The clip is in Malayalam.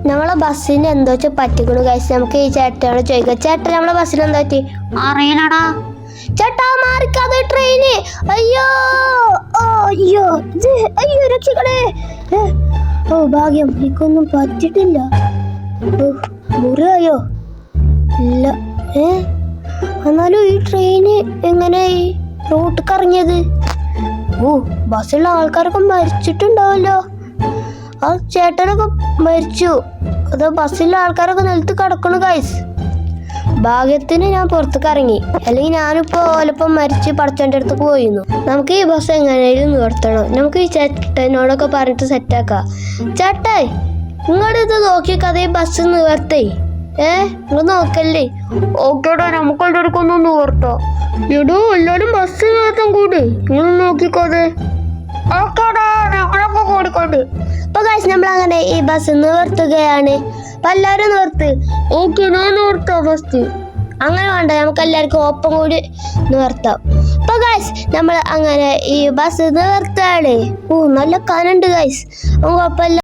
നമ്മളെ ബസ്സിന് എന്തോ പറ്റിക്കണു ഗൈസ്. നമുക്ക് ഈ ചേട്ടനോട് ചോദിക്കാം. ചേട്ടൻ നമ്മളെ ബസ്സിന് എന്താ പറ്റി? അറിയണടാ ചേട്ടാ മാറിക്കാതെ ട്രെയിന്. അയ്യോ അയ്യോ അയ്യോ രക്ഷിക്കണേ. ഓ ഭാഗ്യം, എനിക്കൊന്നും പറ്റിട്ടില്ല. മുറിയായോ? ഇല്ല. എന്നാലും ഈ ട്രെയിന് എങ്ങനെ ഈ റൂട്ട് കറങ്ങിയത്? ഓ ബസ്സിലുള്ള ആൾക്കാരൊക്കെ മരിച്ചിട്ടുണ്ടാവല്ലോ. ആ ചേട്ടനൊക്കെ മരിച്ചു. അതോ ബസ്സിലുള്ള ആൾക്കാരൊക്കെ നിലത്ത് കിടക്കണു ഗൈസ്. ഭാഗ്യത്തിന് ഞാൻ പുറത്തേക്ക് ഇറങ്ങി, അല്ലെങ്കിൽ ഞാനിപ്പോ ഓലപ്പം മരിച്ച് പടച്ചോൻ്റെ അടുത്തേക്ക് പോയിരുന്നു. നമുക്ക് ഈ ബസ് എങ്ങനെയും നിർത്തണം. നമുക്ക് ഈ ചേട്ടനോടൊക്കെ പറഞ്ഞിട്ട് സെറ്റാക്കാം. ചേട്ടേ ഇങ്ങോട്ട് ഇത് നോക്കിക്കഥ ഈ ബസ് നിവർത്തേ. നിങ്ങൾ നോക്കല്ലേ? ഓക്കേടാ, നമുക്ക് എല്ലാവർക്കൊന്നും നിവർത്തോ. എടോ എല്ലാരും ബസ് നിവർത്താൻ കൂടി നിങ്ങൾ നോക്കിക്കോതെ. ഓക്കേടാ, ഞങ്ങളൊക്കെ കൂടിക്കൊണ്ട്. അപ്പൊ ഗൈസ് നമ്മൾ അങ്ങനെ ഈ ബസ് നിവർത്തുകയാണ്. അപ്പൊ എല്ലാരും നിവർത്ത്. ഓക്കെ, ഞാൻ നിവർത്താം ഫസ്റ്റ്. അങ്ങനെ വേണ്ട, നമുക്ക് എല്ലാവർക്കും ഒപ്പം കൂടി നിവർത്താം. അപ്പൊ ഗൈസ് നമ്മൾ അങ്ങനെ ഈ ബസ് നിവർത്താളേ. നല്ല കനുണ്ട് ഗൈസ്. കുഴപ്പമില്ല.